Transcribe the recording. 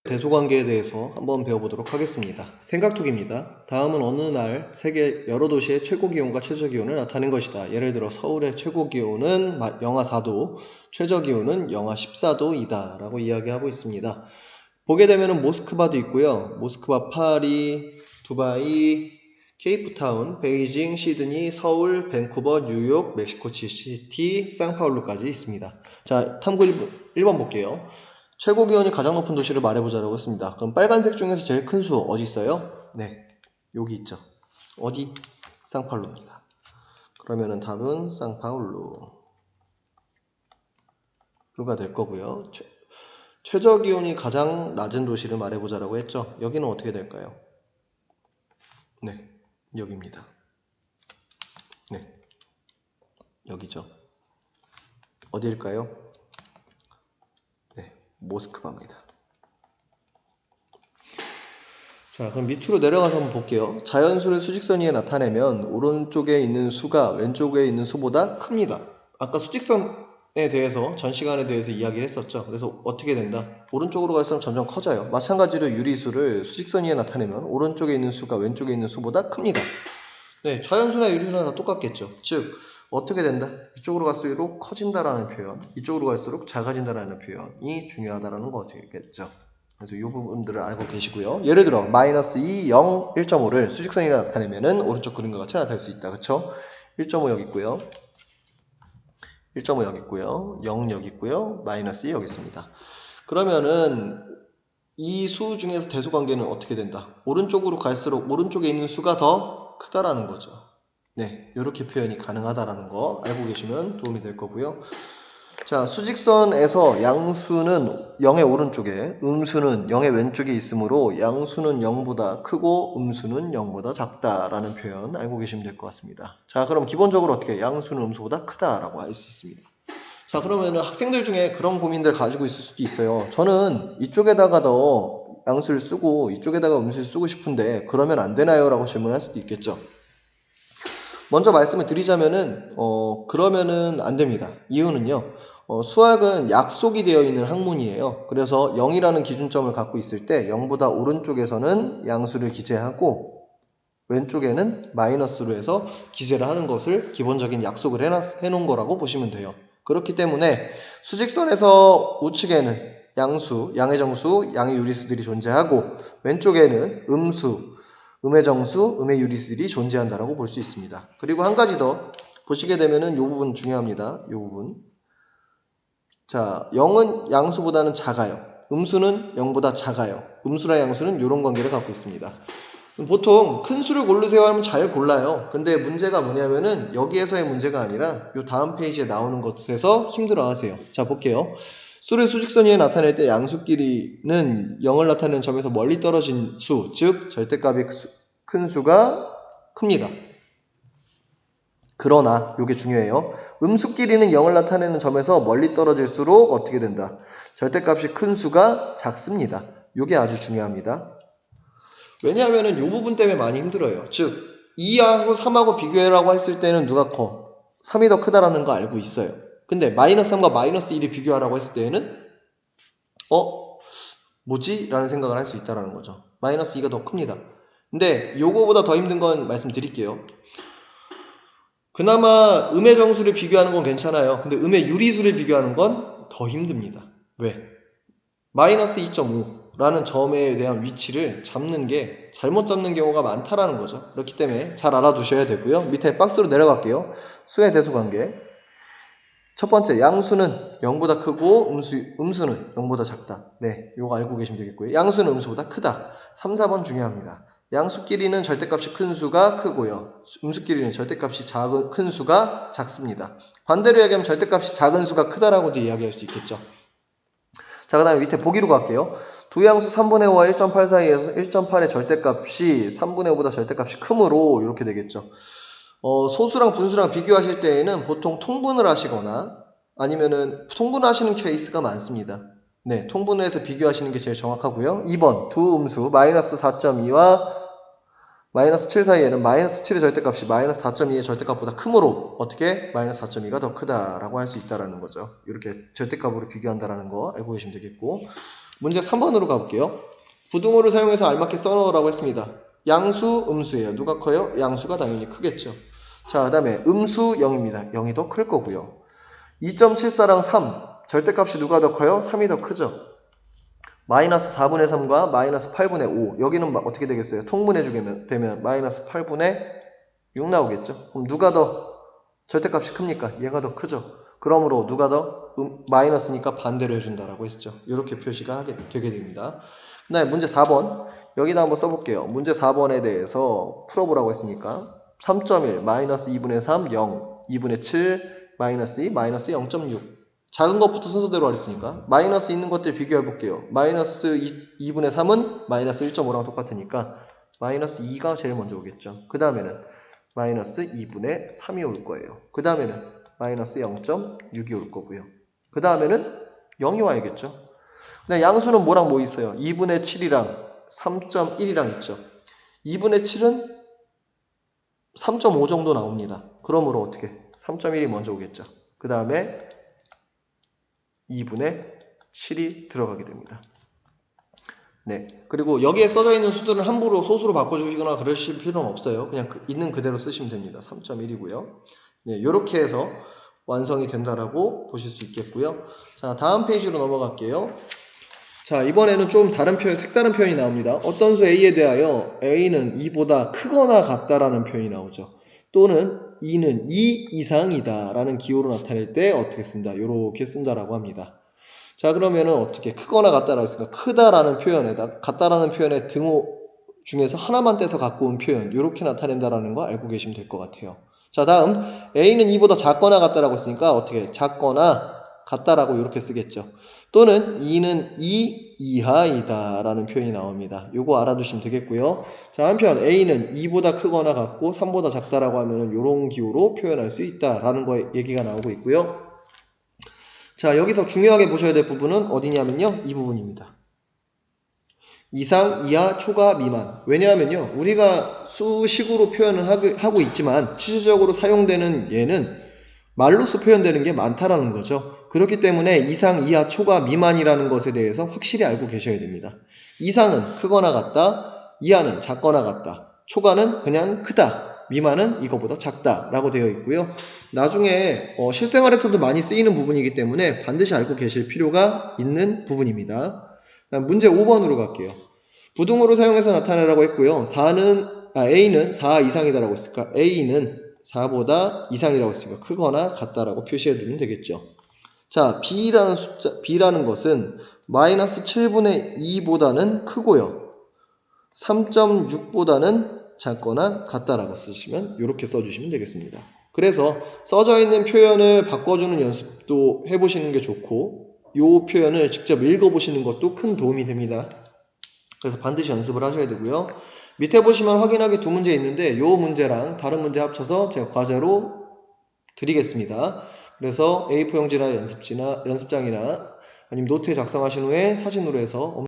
대소관계에 대해서 한번 배워보도록 하겠습니다. 생각톡입니다. 다음은 어느 날 세계 여러 도시의 최고기온과 최저기온을 나타낸 것이다. 예를 들어 서울의 최고기온은 영하 4도, 최저기온은 영하 14도이다 라고 이야기하고 있습니다. 보게 되면 모스크바도 있고요. 모스크바, 파리, 두바이, 케이프타운, 베이징, 시드니, 서울, 밴쿠버, 뉴욕, 멕시코시티, 상파울루까지 있습니다. 자, 탐구 1번 볼게요. 최고 기온이 가장 높은 도시를 말해보자라고 했습니다. 그럼 빨간색 중에서 제일 큰 수 어디 있어요? 네, 여기 있죠. 어디? 상파울루입니다. 그러면은 답은 상파울루가 될 거고요. 최저 기온이 가장 낮은 도시를 말해보자라고 했죠. 여기는 어떻게 될까요? 네, 여기입니다. 네, 여기죠. 어디일까요? 네, 모스크바입니다. 자, 그럼 밑으로 내려가서 한번 볼게요. 자연수를 수직선 위에 나타내면 오른쪽에 있는 수가 왼쪽에 있는 수보다 큽니다. 아까 수직선에 대해서 전 시간에 대해서 이야기를 했었죠. 그래서 어떻게 된다? 오른쪽으로 갈수록 점점 커져요. 마찬가지로 유리수를 수직선 위에 나타내면 오른쪽에 있는 수가 왼쪽에 있는 수보다 큽니다. 네, 자연수나 유리수나 다 똑같겠죠. 즉 어떻게 된다? 이쪽으로 갈수록 커진다라는 표현, 이쪽으로 갈수록 작아진다라는 표현이 중요하다라는 거겠죠. 그래서 이 부분들을 알고 계시고요. 예를 들어 마이너스 2, 0, 1.5를 수직선이 나타내면은 오른쪽 그림과 같이 나타낼 수 있다. 그쵸? 1.5 여기 있고요. 1.5 여기 있고요. 0 여기 있고요. 마이너스 2 여기 있습니다. 그러면은 이 수 중에서 대소관계는 어떻게 된다? 오른쪽으로 갈수록 오른쪽에 있는 수가 더 크다라는 거죠. 네, 이렇게 표현이 가능하다라는 거 알고 계시면 도움이 될 거고요. 자, 수직선에서 양수는 0의 오른쪽에, 음수는 0의 왼쪽에 있으므로 양수는 0보다 크고 음수는 0보다 작다라는 표현 알고 계시면 될 것 같습니다. 자, 그럼 기본적으로 어떻게 양수는 음수보다 크다라고 알 수 있습니다. 자, 그러면 학생들 중에 그런 고민들 가지고 있을 수도 있어요. 저는 이쪽에다가 더 양수를 쓰고 이쪽에다가 음수를 쓰고 싶은데 그러면 안 되나요? 라고 질문할 수도 있겠죠. 먼저 말씀을 드리자면은 그러면은 안 됩니다. 이유는요. 수학은 약속이 되어 있는 학문이에요. 그래서 0이라는 기준점을 갖고 있을 때 0보다 오른쪽에서는 양수를 기재하고 왼쪽에는 마이너스로 해서 기재를 하는 것을 기본적인 약속을 해놓은 거라고 보시면 돼요. 그렇기 때문에 수직선에서 우측에는 양수, 양의 정수, 양의 유리수들이 존재하고 왼쪽에는 음수, 음의 정수, 음의 유리수들이 존재한다라고 볼 수 있습니다. 그리고 한 가지 더 보시게 되면은 이 부분 중요합니다. 이 부분. 자, 0은 양수보다는 작아요. 음수는 0보다 작아요. 음수랑 양수는 이런 관계를 갖고 있습니다. 보통 큰 수를 고르세요 하면 잘 골라요. 근데 문제가 뭐냐면은 여기에서의 문제가 아니라 이 다음 페이지에 나오는 것에서 힘들어 하세요. 자, 볼게요. 수를 수직선 위에 나타낼 때 양수끼리는 0을 나타내는 점에서 멀리 떨어진 수, 즉 절대값이 큰 수가 큽니다. 그러나 이게 중요해요. 음수끼리는 0을 나타내는 점에서 멀리 떨어질수록 어떻게 된다? 절대값이 큰 수가 작습니다. 이게 아주 중요합니다. 왜냐하면 이 부분 때문에 많이 힘들어요. 즉 2하고 3하고 비교해라고 했을 때는 누가 커? 3이 더 크다라는 거 알고 있어요. 근데 마이너스 3과 마이너스 1을 비교하라고 했을 때는 뭐지? 라는 생각을 할 수 있다는 거죠. 마이너스 2가 더 큽니다. 근데 요거보다 더 힘든 건 말씀드릴게요. 그나마 음의 정수를 비교하는 건 괜찮아요. 근데 음의 유리수를 비교하는 건 더 힘듭니다. 왜? 마이너스 2.5라는 점에 대한 위치를 잡는 게 잘못 잡는 경우가 많다라는 거죠. 그렇기 때문에 잘 알아두셔야 되고요. 밑에 박스로 내려갈게요. 수의 대소관계. 첫 번째, 양수는 0보다 크고 음수는 0보다 작다. 네, 이거 알고 계시면 되겠고요. 양수는 음수보다 크다. 3, 4번 중요합니다. 양수끼리는 절대값이 큰 수가 크고요. 음수끼리는 절대값이 큰 수가 작습니다. 반대로 얘기하면 절대값이 작은 수가 크다라고도 이야기할 수 있겠죠. 자, 그 다음에 밑에 보기로 갈게요. 두 양수 3분의 5와 1.8 사이에서 1.8의 절대값이 3분의 5보다 절대값이 크므로 이렇게 되겠죠. 소수랑 분수랑 비교하실 때에는 보통 통분을 하시거나 아니면은 통분하시는 케이스가 많습니다. 네, 통분을 해서 비교하시는 게 제일 정확하고요. 2번, 두 음수 마이너스 4.2와 마이너스 7 사이에는 마이너스 7의 절대값이 마이너스 4.2의 절대값보다 크므로 어떻게 마이너스 4.2가 더 크다라고 할 수 있다라는 거죠. 이렇게 절대값으로 비교한다라는 거 알고 계시면 되겠고, 문제 3번으로 가볼게요. 부등호를 사용해서 알맞게 써넣으라고 했습니다. 양수, 음수예요. 누가 커요? 양수가 당연히 크겠죠. 자, 그 다음에 음수 0입니다. 0이 더 클 거고요. 2.74랑 3, 절대값이 누가 더 커요? 3이 더 크죠. 마이너스 4분의 3과 마이너스 8분의 5. 여기는 어떻게 되겠어요? 통분해주게 되면 마이너스 8분의 6 나오겠죠. 그럼 누가 더 절대값이 큽니까? 얘가 더 크죠. 그러므로 누가 더 마이너스니까 반대로 해준다라고 했죠. 이렇게 표시가 되게 됩니다. 그 다음에 문제 4번. 여기다 한번 써볼게요. 문제 4번에 대해서 풀어보라고 했으니까 3.1, 마이너스 2분의 3, 0, 2분의 7, 마이너스 2, 마이너스 0.6. 작은 것부터 순서대로 하랬으니까 마이너스 있는 것들 비교해 볼게요. 마이너스 2분의 3은 마이너스 1.5랑 똑같으니까 마이너스 2가 제일 먼저 오겠죠. 그 다음에는 마이너스 2분의 3이 올 거예요. 그 다음에는 마이너스 0.6이 올 거고요. 그 다음에는 0이 와야겠죠. 근데 양수는 뭐랑 뭐 있어요? 2분의 7이랑 3.1이랑 있죠. 2분의 7은 3.5 정도 나옵니다. 그러므로 어떻게? 3.1이 먼저 오겠죠. 그 다음에 2분의 7이 들어가게 됩니다. 네. 그리고 여기에 써져 있는 수들은 함부로 소수로 바꿔주시거나 그러실 필요는 없어요. 그냥 있는 그대로 쓰시면 됩니다. 3.1이고요. 네. 이렇게 해서 완성이 된다라고 보실 수 있겠고요. 자, 다음 페이지로 넘어갈게요. 자, 이번에는 좀 다른 표현, 색다른 표현이 나옵니다. 어떤 수 A에 대하여 A는 2보다 크거나 같다라는 표현이 나오죠. 또는 2는 2 이상이다 라는 기호로 나타낼 때 어떻게 쓴다? 이렇게 쓴다라고 합니다. 자, 그러면은 어떻게 크거나 같다라고 했으니까 크다라는 표현에다 같다라는 표현의 등호 중에서 하나만 떼서 갖고 온 표현 이렇게 나타낸다라는 거 알고 계시면 될 것 같아요. 자, 다음 A는 2보다 작거나 같다라고 했으니까 어떻게 작거나 같다라고 이렇게 쓰겠죠. 또는 2는 2 이하이다 라는 표현이 나옵니다. 요거 알아두시면 되겠고요. 자, 한편 A는 2보다 크거나 같고 3보다 작다라고 하면은 요런 기호로 표현할 수 있다라는 거 얘기가 나오고 있고요. 자, 여기서 중요하게 보셔야 될 부분은 어디냐면요. 이 부분입니다. 이상, 이하, 초과, 미만. 왜냐하면요. 우리가 수식으로 표현을 하고 있지만 실질적으로 사용되는 얘는 말로써 표현되는 게 많다라는 거죠. 그렇기 때문에 이상, 이하, 초과, 미만이라는 것에 대해서 확실히 알고 계셔야 됩니다. 이상은 크거나 같다, 이하는 작거나 같다, 초과는 그냥 크다, 미만은 이거보다 작다 라고 되어 있고요. 나중에 실생활에서도 많이 쓰이는 부분이기 때문에 반드시 알고 계실 필요가 있는 부분입니다. 문제 5번으로 갈게요. 부등호로 사용해서 나타내라고 했고요. A는 4 이상이다라고 했으니까 A는 4보다 이상이라고 했으니까 크거나 같다라고 표시해 두면 되겠죠. 자, B라는 것은 마이너스 7분의 2보다는 크고요. 3.6보다는 작거나 같다라고 쓰시면 이렇게 써주시면 되겠습니다. 그래서 써져 있는 표현을 바꿔주는 연습도 해보시는 게 좋고 이 표현을 직접 읽어보시는 것도 큰 도움이 됩니다. 그래서 반드시 연습을 하셔야 되고요. 밑에 보시면 확인하기 두 문제 있는데 이 문제랑 다른 문제 합쳐서 제가 과제로 드리겠습니다. 그래서 A4 용지나 연습장이나 아니면 노트에 작성하신 후에 사진으로 해서